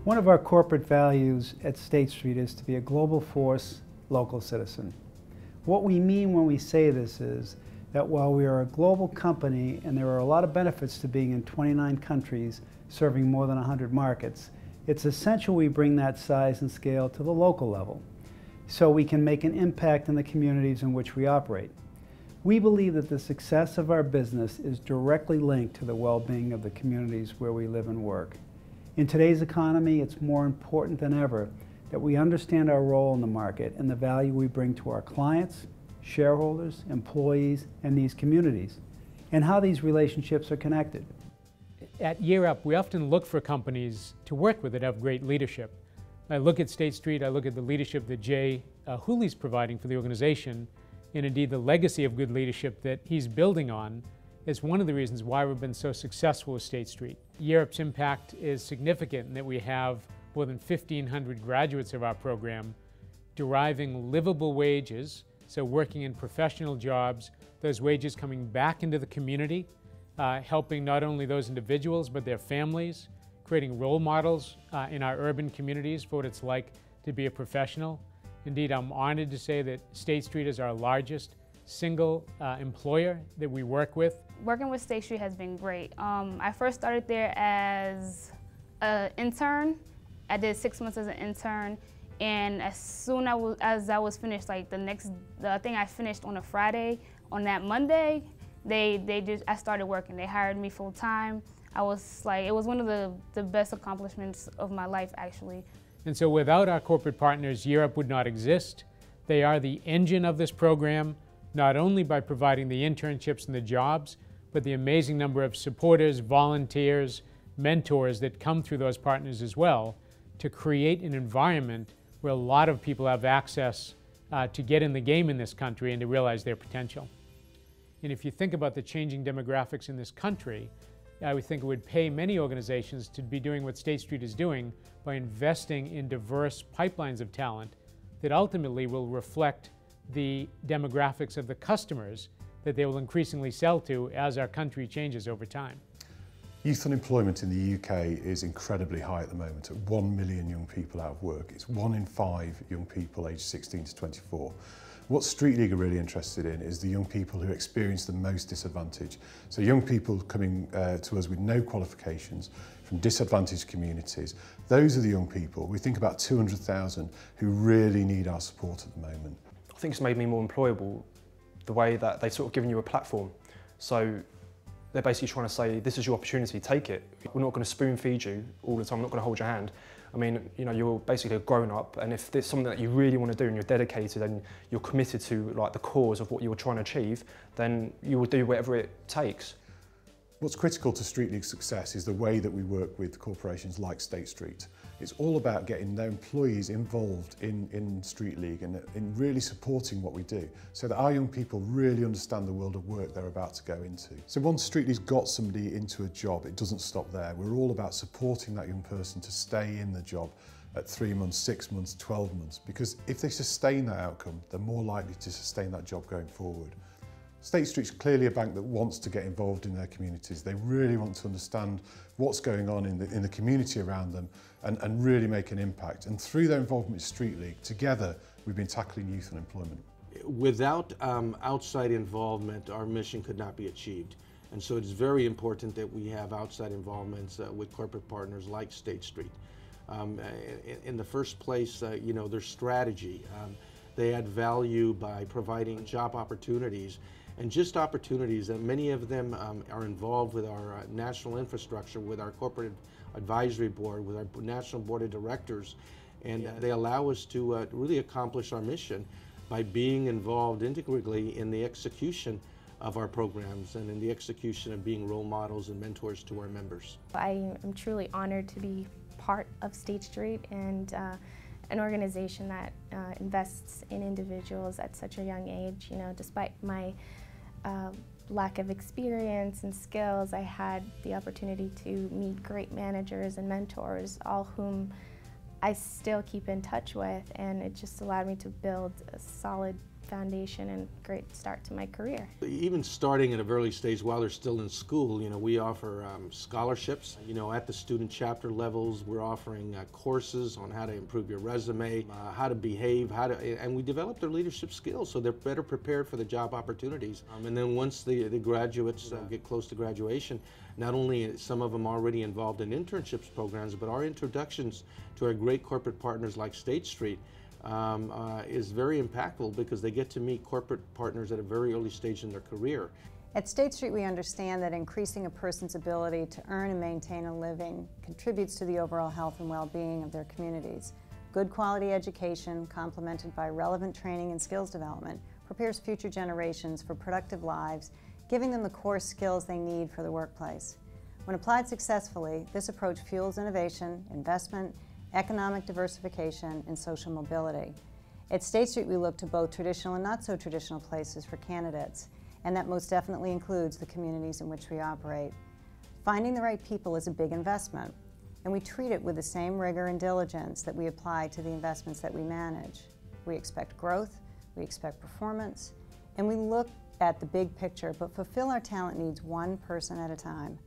One of our corporate values at State Street is to be a global force, local citizen. What we mean when we say this is that while we are a global company and there are a lot of benefits to being in 29 countries serving more than 100 markets, it's essential we bring that size and scale to the local level so we can make an impact in the communities in which we operate. We believe that the success of our business is directly linked to the well-being of the communities where we live and work. In today's economy, it's more important than ever that we understand our role in the market and the value we bring to our clients, shareholders, employees, and these communities, and how these relationships are connected. At Year Up, we often look for companies to work with that have great leadership. I look at State Street, I look at the leadership that Jay Hooley's providing for the organization, and indeed the legacy of good leadership that he's building on is one of the reasons why we've been so successful with State Street. Year Up's impact is significant in that we have more than 1,500 graduates of our program deriving livable wages, so working in professional jobs, those wages coming back into the community, helping not only those individuals but their families, creating role models in our urban communities for what it's like to be a professional. Indeed, I'm honored to say that State Street is our largest single employer that we work with. Working with State Street has been great. I first started there as an intern. I did 6 months as an intern, and as soon as I was finished, like the thing I finished on a Friday, on that Monday, I started working. They hired me full time. I was like, it was one of the best accomplishments of my life, actually. And so without our corporate partners, Year Up would not exist. They are the engine of this program, not only by providing the internships and the jobs, but the amazing number of supporters, volunteers, mentors that come through those partners as well to create an environment where a lot of people have access to get in the game in this country and to realize their potential. And if you think about the changing demographics in this country, I would think it would pay many organizations to be doing what State Street is doing by investing in diverse pipelines of talent that ultimately will reflect the demographics of the customers that they will increasingly sell to as our country changes over time. Youth unemployment in the UK is incredibly high at the moment, at 1 million young people out of work. It's 1 in 5 young people aged 16 to 24. What Street League are really interested in is the young people who experience the most disadvantage. So young people coming to us with no qualifications from disadvantaged communities, those are the young people. We think about 200,000 who really need our support at the moment. I think it's made me more employable, the way that they've sort of given you a platform. So they're basically trying to say, this is your opportunity, take it. We're not going to spoon feed you all the time, we're not going to hold your hand. I mean, you know, you're basically a grown up, and if there's something that you really want to do and you're dedicated and you're committed to like the cause of what you're trying to achieve, then you will do whatever it takes. What's critical to Street League's success is the way that we work with corporations like State Street. It's all about getting their employees involved in Street League and in really supporting what we do so that our young people really understand the world of work they're about to go into. So once Street League's got somebody into a job, it doesn't stop there. We're all about supporting that young person to stay in the job at 3 months, 6 months, 12 months, because if they sustain that outcome, they're more likely to sustain that job going forward. State Street's clearly a bank that wants to get involved in their communities. They really want to understand what's going on in the community around them and really make an impact. And through their involvement with Street League, together we've been tackling youth unemployment. Without outside involvement, our mission could not be achieved. And so it's very important that we have outside involvements with corporate partners like State Street. In the first place, you know, their strategy. They add value by providing job opportunities. And just opportunities that many of them are involved with our national infrastructure, with our corporate advisory board, with our national board of directors, and they allow us to really accomplish our mission by being involved integrally in the execution of our programs and in the execution of being role models and mentors to our members. I am truly honored to be part of State Street and an organization that invests in individuals at such a young age. You know, despite my lack of experience and skills, I had the opportunity to meet great managers and mentors, all whom I still keep in touch with, and it just allowed me to build a solid foundation and great start to my career. Even starting at a very early stage while they're still in school, we offer scholarships. At the student chapter levels, we're offering courses on how to improve your resume, how to behave, and we develop their leadership skills so they're better prepared for the job opportunities. And then once the graduates get close to graduation, not only some of them already involved in internships programs, but our introductions to our great corporate partners like State Street is very impactful because they get to meet corporate partners at a very early stage in their career. At State Street, we understand that increasing a person's ability to earn and maintain a living contributes to the overall health and well-being of their communities. Good quality education, complemented by relevant training and skills development, prepares future generations for productive lives, giving them the core skills they need for the workplace. When applied successfully, this approach fuels innovation, investment, economic diversification, and social mobility. At State Street, we look to both traditional and not so traditional places for candidates, and that most definitely includes the communities in which we operate. Finding the right people is a big investment, and we treat it with the same rigor and diligence that we apply to the investments that we manage. We expect growth, we expect performance, and we look at the big picture, but fulfill our talent needs one person at a time.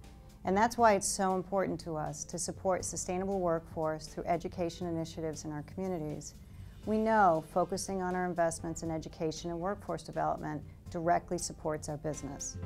And that's why it's so important to us to support sustainable workforce through education initiatives in our communities. We know focusing on our investments in education and workforce development directly supports our business.